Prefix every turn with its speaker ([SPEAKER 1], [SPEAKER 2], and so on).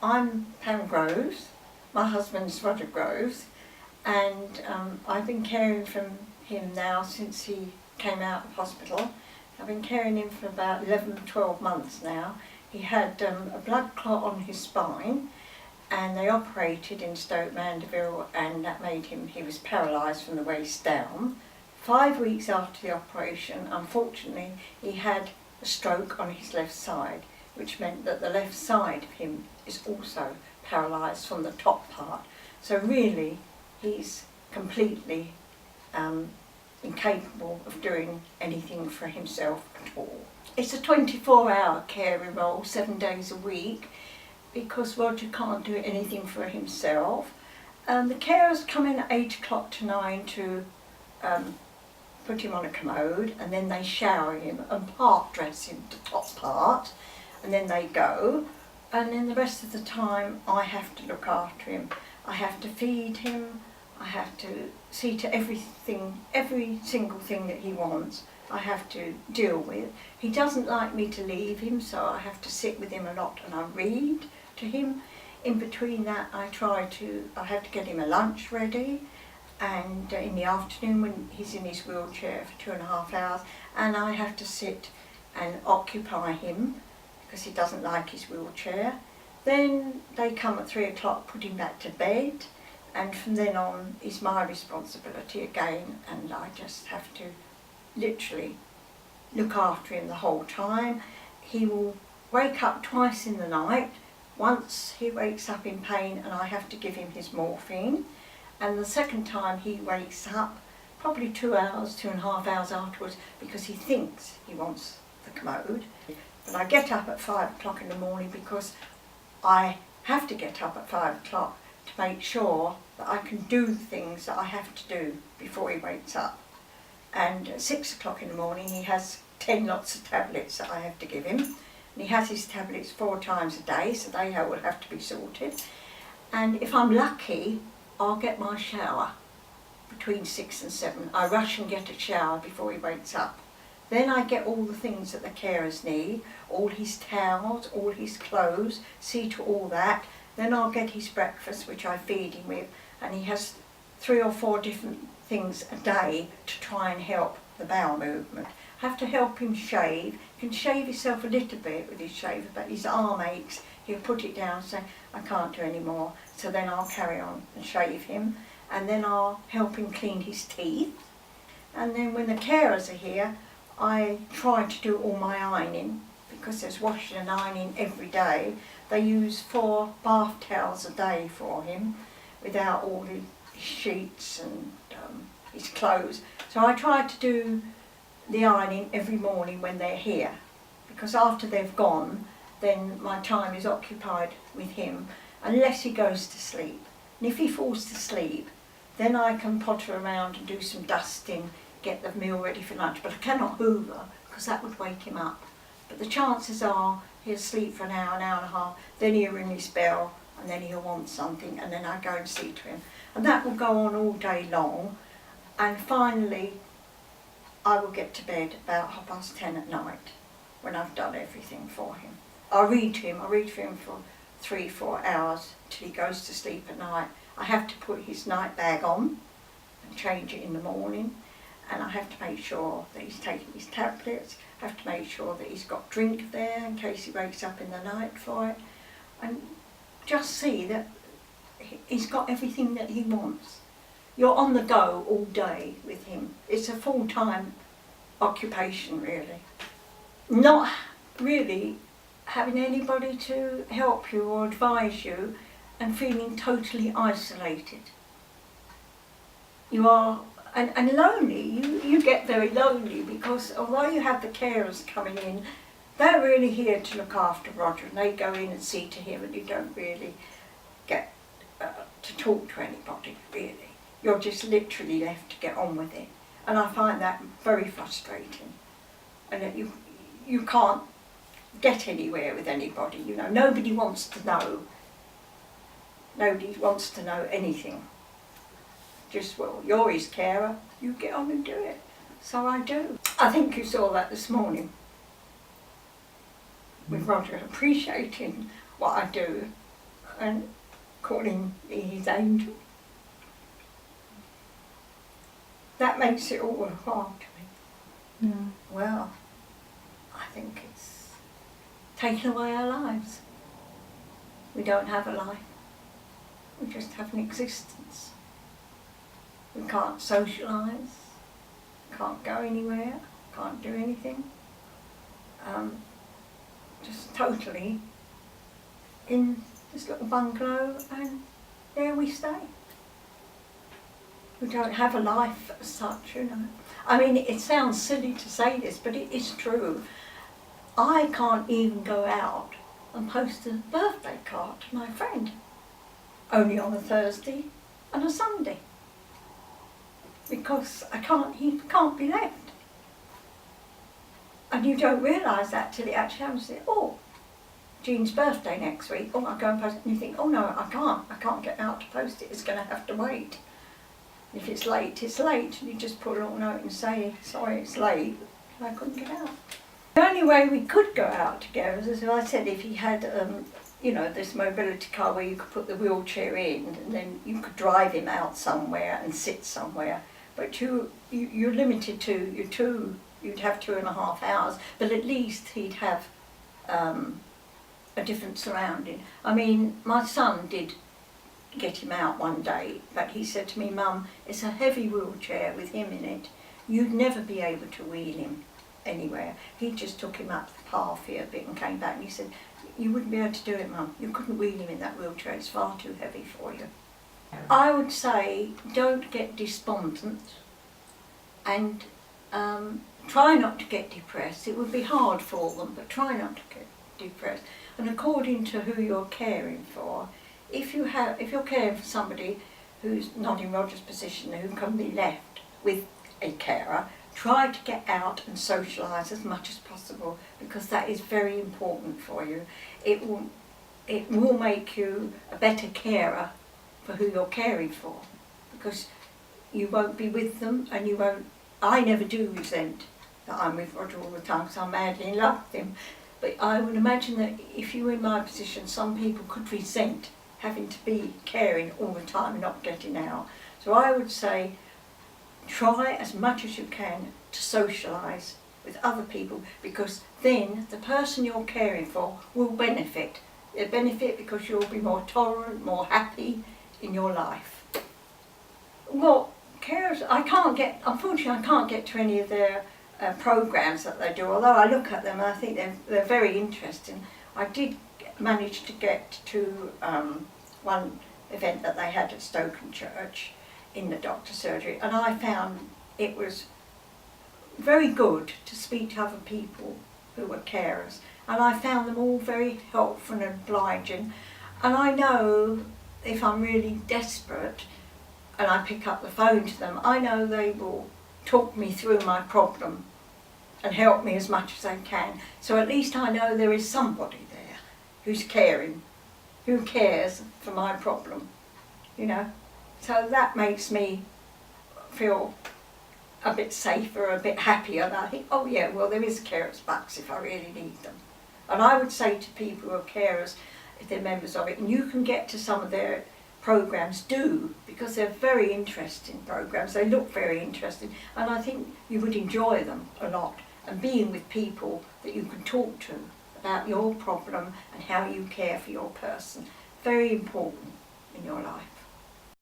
[SPEAKER 1] I'm Pam Groves, my husband's Roger Groves, and I've been caring for him now since he came out of hospital. I've been caring him for about 11, 12 months now. He had a blood clot on his spine, and they operated in Stoke Mandeville, and that made him, he was paralysed from the waist down. 5 weeks after the operation, unfortunately, he had a stroke on his left side, which meant that the left side of him is also paralysed from the top part. So really, he's completely incapable of doing anything for himself at all. It's a 24-hour caring role, 7 days a week, because Roger can't do anything for himself. The carers come in at 8 o'clock to 9 to put him on a commode, and then they shower him and part dress him to top part, and then they go, and then the rest of the time I have to look after him. I have to feed him, I have to see to everything, every single thing that he wants I have to deal with. He doesn't like me to leave him, so I have to sit with him a lot and I read to him. In between that I have to get him a lunch ready, and in the afternoon when he's in his wheelchair for 2.5 hours, and I have to sit and occupy him because he doesn't like his wheelchair. Then they come at 3 o'clock, put him back to bed, and from then on it's my responsibility again, and I just have to literally look after him the whole time. He will wake up twice in the night. Once he wakes up in pain and I have to give him his morphine, and the second time he wakes up probably 2 hours, 2.5 hours afterwards, because he thinks he wants the commode. But I get up at 5 o'clock in the morning because I have to get up at 5 o'clock to make sure that I can do the things that I have to do before he wakes up. And at 6 o'clock in the morning he has 10 lots of tablets that I have to give him. And he has his tablets 4 times a day, so they will have to be sorted. And if I'm lucky, I'll get my shower between 6 and 7. I rush and get a shower before he wakes up. Then I get all the things that the carers need, all his towels, all his clothes, see to all that. Then I'll get his breakfast, which I feed him with, and he has 3 or 4 different things a day to try and help the bowel movement. I have to help him shave. He can shave himself a little bit with his shaver, but his arm aches. He'll put it down and say, I can't do any more. So then I'll carry on and shave him, and then I'll help him clean his teeth. And then when the carers are here, I try to do all my ironing, because there's washing and ironing every day. They use 4 bath towels a day for him, without all his sheets and his clothes. So I try to do the ironing every morning when they're here, because after they've gone, then my time is occupied with him, unless he goes to sleep. And if he falls to sleep, then I can potter around and do some dusting, get the meal ready for lunch, but I cannot hoover because that would wake him up. But the chances are he'll sleep for an hour and a half, then he'll ring his bell, and then he'll want something, and then I go and see to him. And that will go on all day long, and finally I will get to bed about 10:30 at night when I've done everything for him. I read to him for 3-4 hours till he goes to sleep at night. I have to put his night bag on and change it in the morning, and I have to make sure that he's taking his tablets. I have to make sure that he's got drink there in case he wakes up in the night for it, and just see that he's got everything that he wants. You're on the go all day with him. It's a full-time occupation, really. Not really having anybody to help you or advise you, and feeling totally isolated. You are, and lonely. You get very lonely, because although you have the carers coming in, they're really here to look after Roger, and they go in and see to him, and you don't really get to talk to anybody, really. You're just literally left to get on with it. And I find that very frustrating. And that you can't get anywhere with anybody, you know. Nobody wants to know. Nobody wants to know anything. Just, well, you're his carer, you get on and do it. So I do. I think you saw that this morning, with Roger appreciating what I do and call him his angel. That makes it all worthwhile to me.
[SPEAKER 2] Yeah.
[SPEAKER 1] Well, I think it's taken away our lives. We don't have a life. We just have an existence. We can't socialise, can't go anywhere, can't do anything. Just totally in this little bungalow, and there we stay. We don't have a life as such, you know. I mean, it sounds silly to say this, but it is true. I can't even go out and post a birthday card to my friend, only on a Thursday and a Sunday, because he can't be left. And you don't realise that till it actually happens. Oh, Jean's birthday next week. Oh, I'll go and post it. And you think, oh no, I can't get out to post it. It's going to have to wait. If it's late, it's late. You just put a little note and say, sorry, it's late. I couldn't get out. The only way we could go out together is, as I said, if he had, you know, this mobility car where you could put the wheelchair in, and then you could drive him out somewhere and sit somewhere. But you're limited to you'd have 2.5 hours, but at least he'd have a different surrounding. I mean, my son did get him out one day, but he said to me, Mum, it's a heavy wheelchair with him in it. You'd never be able to wheel him anywhere. He just took him up the path here a bit and came back, and he said, you wouldn't be able to do it, Mum. You couldn't wheel him in that wheelchair. It's far too heavy for you. I would say don't get despondent, and try not to get depressed. It would be hard for them, but try not to get depressed. And according to who you're caring for, if you're caring for somebody who's not in Roger's position, who can be left with a carer, try to get out and socialise as much as possible, because that is very important for you. It will make you a better carer for who you're caring for, because you won't be with them, and you won't. I never do resent that I'm with Roger all the time, because I madly in love with him. But I would imagine that if you were in my position, some people could resent having to be caring all the time and not getting out. So I would say try as much as you can to socialise with other people, because then the person you're caring for will benefit. They'll benefit because you'll be more tolerant, more happy in your life. Well, carers, unfortunately I can't get to any of their programmes that they do, although I look at them and I think they're very interesting. I did manage to get to one event that they had at Stoken Church in the doctor's surgery, and I found it was very good to speak to other people who were carers, and I found them all very helpful and obliging. And I know if I'm really desperate and I pick up the phone to them, I know they will talk me through my problem and help me as much as they can. So at least I know there is somebody there who's caring, who cares for my problem, you know. So that makes me feel a bit safer, a bit happier, and I think, oh yeah, well there is carers bucks if I really need them. And I would say to people who are carers, if they're members of it, and you can get to some of their programmes, do, because they're very interesting programmes. They look very interesting, and I think you would enjoy them a lot, and being with people that you can talk to about your problem and how you care for your person. Very important.